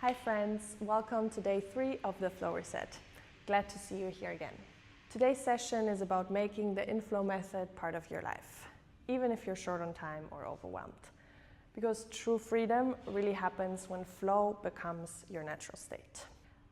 Hi friends, welcome to day 3 of the Flow Reset. Glad to see you here again. Today's session is about making the inflow method part of your life, even if you're short on time or overwhelmed. Because true freedom really happens when flow becomes your natural state.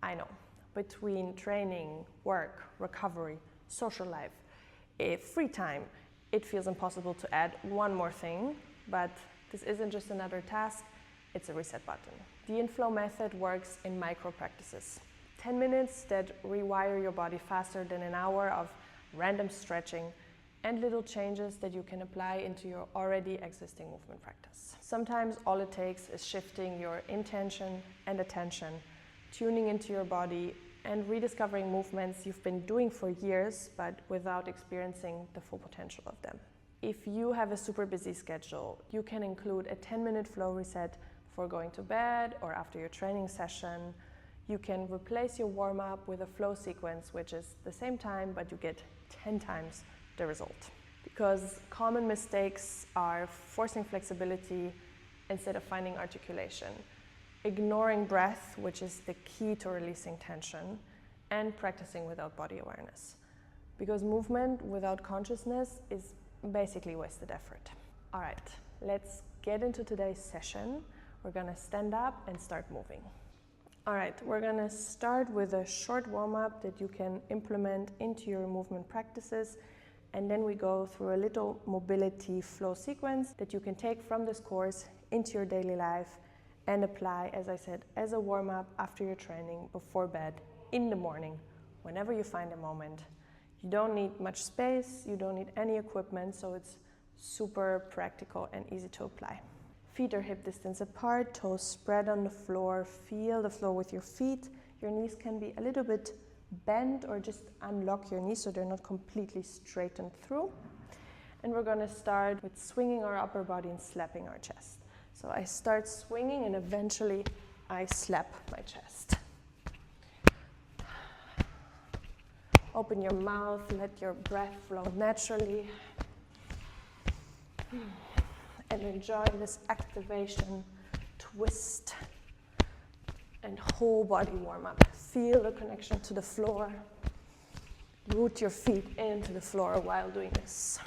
I know, between training, work, recovery, social life, free time, it feels impossible to add one more thing, but this isn't just another task, it's a reset button. The inflow method works in micro practices. 10 minutes that rewire your body faster than an hour of random stretching and little changes that you can apply into your already existing movement practice. Sometimes all it takes is shifting your intention and attention, tuning into your body and rediscovering movements you've been doing for years but without experiencing the full potential of them. If you have a super busy schedule, you can include a 10-minute flow reset for going to bed or after your training session. You can replace your warm-up with a flow sequence, which is the same time, but you get 10 times the result. Because common mistakes are forcing flexibility instead of finding articulation, ignoring breath, which is the key to releasing tension, and practicing without body awareness. Because movement without consciousness is basically wasted effort. All right, let's get into today's session. We're gonna stand up and start moving. All right, we're gonna start with a short warm-up that you can implement into your movement practices, and then we go through a little mobility flow sequence that you can take from this course into your daily life and apply, as I said, as a warm-up after your training, before bed, in the morning, whenever you find a moment. You don't need much space, you don't need any equipment, so it's super practical and easy to apply. Feet are hip distance apart, toes spread on the floor, feel the floor with your feet. Your knees can be a little bit bent or just unlock your knees so they're not completely straightened through. And we're gonna start with swinging our upper body and slapping our chest. So I start swinging and eventually I slap my chest. Open your mouth, let your breath flow naturally. And enjoy this activation, twist, and whole body warm up. Feel the connection to the floor. Root your feet into the floor while doing this.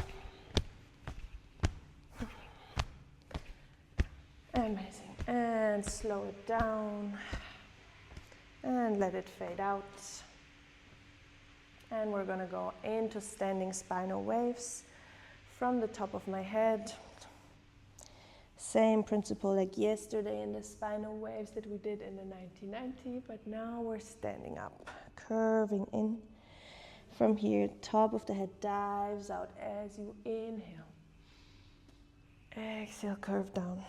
Amazing. And slow it down. And let it fade out. And we're gonna go into standing spinal waves from the top of my head. Same principle like yesterday in the spinal waves that we did in the 90-90, but now we're standing up, curving in. From here, top of the head dives out as you inhale. Exhale, curve down.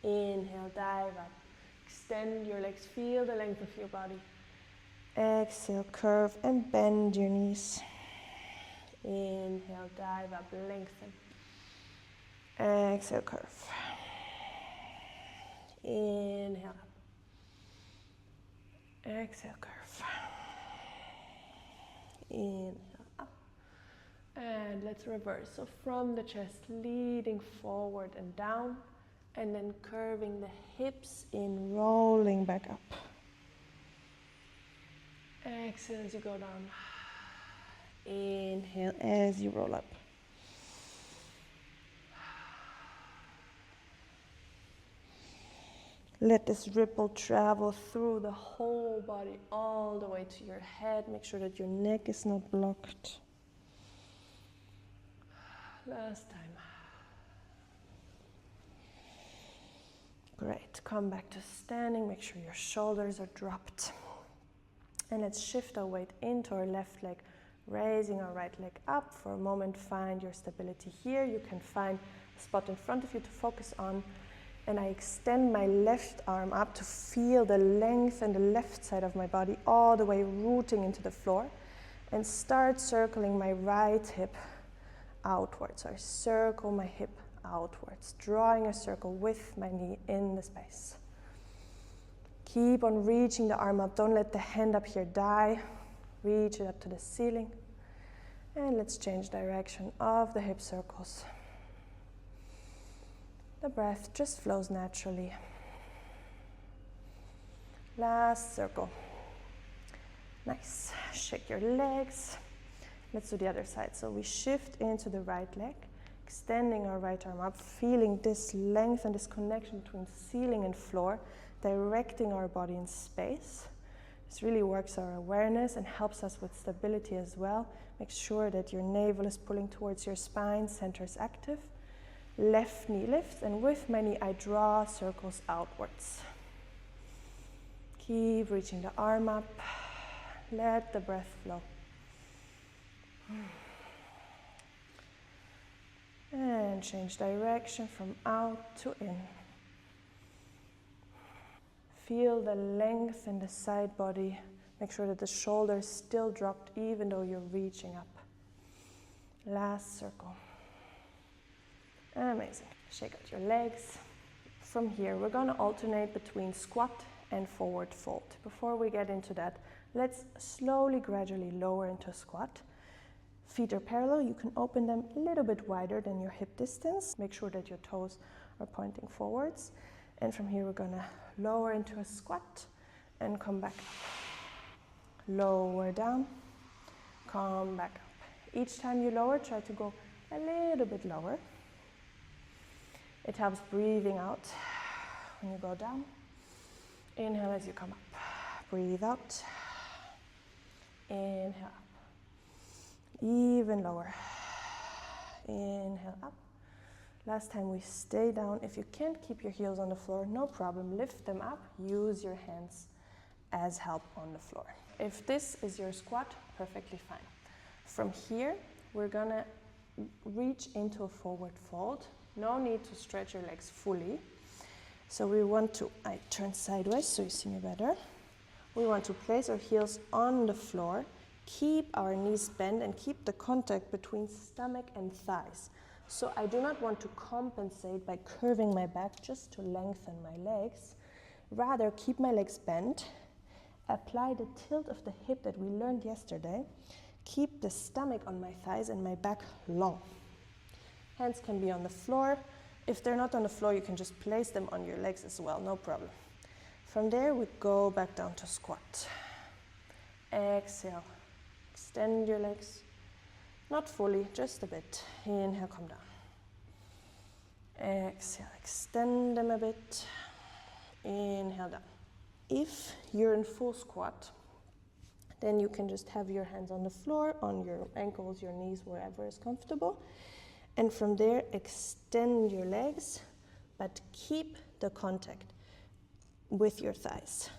Inhale, dive up. Extend your legs, feel the length of your body. Exhale, curve and bend your knees. Inhale, dive up, lengthen. Exhale, curve. Inhale up. Exhale, curve. Inhale up. And let's reverse. So from the chest, leading forward and down, and then curving the hips in, rolling back up. Exhale as you go down. Inhale as you roll up. Let this ripple travel through the whole body, all the way to your head. Make sure that your neck is not blocked. Last time. Great. Come back to standing. Make sure your shoulders are dropped. And let's shift our weight into our left leg, raising our right leg up. For a moment, find your stability here. You can find a spot in front of you to focus on. And I extend my left arm up to feel the length and the left side of my body all the way rooting into the floor, and start circling my right hip outwards. So I circle my hip outwards, drawing a circle with my knee in the space. Keep on reaching the arm up. Don't let the hand up here die. Reach it up to the ceiling. And let's change direction of the hip circles. The breath just flows naturally. Last circle. Nice. Shake your legs. Let's do the other side. So we shift into the right leg, extending our right arm up, feeling this length and this connection between ceiling and floor, directing our body in space. This really works our awareness and helps us with stability as well. Make sure that your navel is pulling towards your spine, center is active. Left knee lifts, and with my knee I draw circles outwards. Keep reaching the arm up. Let the breath flow. And change direction from out to in. Feel the length in the side body. Make sure that the shoulders still dropped even though you're reaching up. Last circle. Amazing. Shake out your legs. From here, we're going to alternate between squat and forward fold. Before we get into that, let's slowly, gradually lower into squat. Feet are parallel. You can open them a little bit wider than your hip distance. Make sure that your toes are pointing forwards. And from here, we're going to lower into a squat and come back up. Lower down, come back up. Each time you lower, try to go a little bit lower. It helps breathing out when you go down. Inhale as you come up. Breathe out. Inhale up. Even lower. Inhale up. Last time we stay down. If you can't keep your heels on the floor, no problem. Lift them up. Use your hands as help on the floor. If this is your squat, perfectly fine. From here, we're gonna reach into a forward fold. No need to stretch your legs fully. So we want to, I turn sideways so you see me better. We want to place our heels on the floor, keep our knees bent and keep the contact between stomach and thighs. So I do not want to compensate by curving my back just to lengthen my legs. Rather, keep my legs bent, apply the tilt of the hip that we learned yesterday, keep the stomach on my thighs and my back long. Hands can be on the floor. If they're not on the floor, you can just place them on your legs as well, no problem. From there, we go back down to squat. Exhale, extend your legs. Not fully, just a bit. Inhale, come down. Exhale, extend them a bit. Inhale, down. If you're in full squat, then you can just have your hands on the floor, on your ankles, your knees, wherever is comfortable. And from there, extend your legs, but keep the contact with your thighs.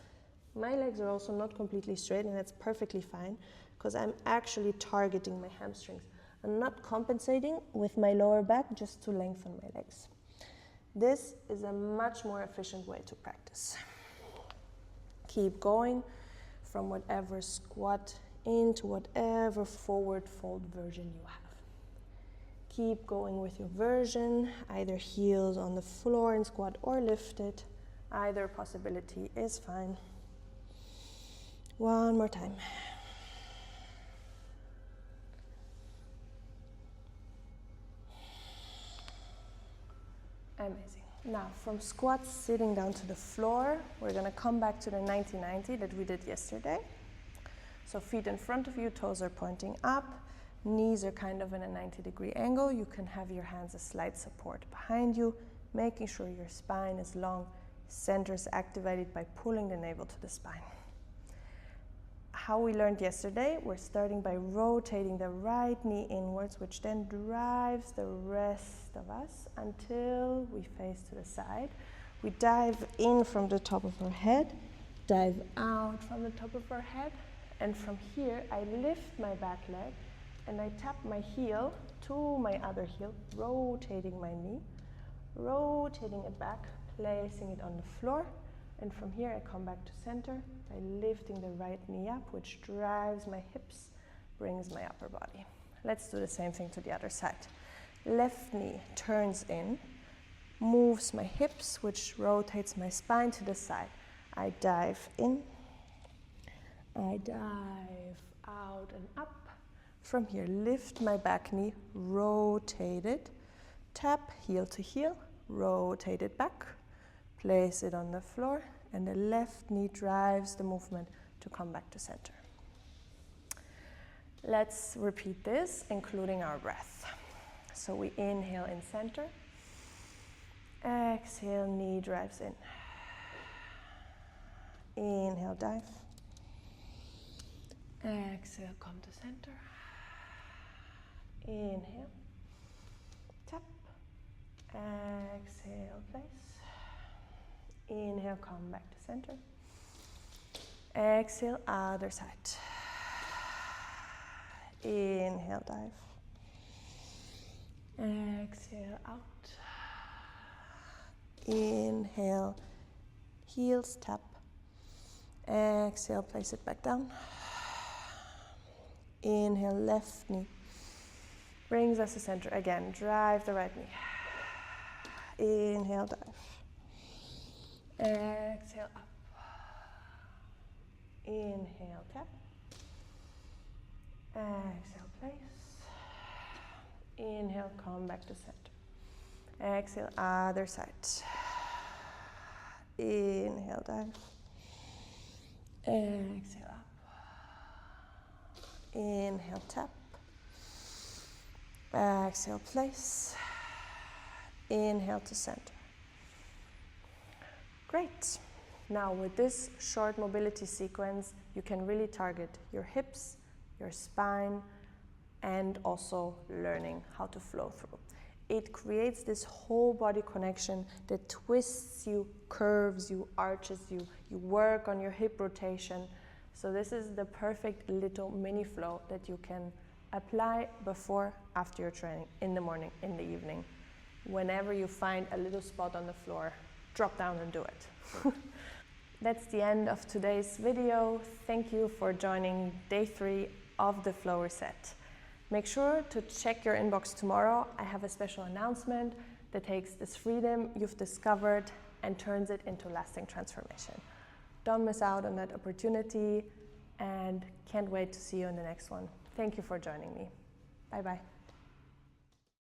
My legs are also not completely straight, and that's perfectly fine, because I'm actually targeting my hamstrings. I'm not compensating with my lower back just to lengthen my legs. This is a much more efficient way to practice. Keep going from whatever squat into whatever forward fold version you have. Keep going with your version, either heels on the floor in squat or lifted. Either possibility is fine. One more time. Amazing. Now, from squats sitting down to the floor, we're going to come back to the 90-90 that we did yesterday. So feet in front of you, toes are pointing up. Knees are kind of in a 90-degree angle. You can have your hands as slight support behind you, making sure your spine is long, center is activated by pulling the navel to the spine. How we learned yesterday, we're starting by rotating the right knee inwards, which then drives the rest of us until we face to the side. We dive in from the top of our head, dive out from the top of our head, and from here I lift my back leg and I tap my heel to my other heel, rotating my knee, rotating it back, placing it on the floor, and from here I come back to center by lifting the right knee up, which drives my hips, brings my upper body. Let's do the same thing to the other side. Left knee turns in, moves my hips, which rotates my spine to the side. I dive in, I dive out and up. From here, lift my back knee, rotate it, tap heel to heel, rotate it back, place it on the floor, and the left knee drives the movement to come back to center. Let's repeat this, including our breath. So we inhale in center, exhale, knee drives in. Inhale, dive. Exhale, come to center. Inhale, tap. Exhale, place. Inhale, come back to center. Exhale, other side. Inhale, dive. Exhale, out. Inhale, heels tap. Exhale, place it back down. Inhale, left knee brings us to center. Again, drive the right knee. Inhale, dive. Exhale, up. Inhale, tap. Exhale, place. Inhale, come back to center. Exhale, other side. Inhale, dive. Exhale, up. Inhale, tap. Exhale, place. Inhale to center. Great. Now with this short mobility sequence, you can really target your hips, your spine, and also learning how to flow through. It creates this whole body connection that twists you, curves you, arches you. You work on your hip rotation. So this is the perfect little mini flow that you can apply before, after your training, in the morning, in the evening. Whenever you find a little spot on the floor, drop down and do it. That's the end of today's video. Thank you for joining day 3 of the Flow Reset. Make sure to check your inbox tomorrow. I have a special announcement that takes this freedom you've discovered and turns it into lasting transformation. Don't miss out on that opportunity and can't wait to see you in the next one. Thank you for joining me. Bye bye.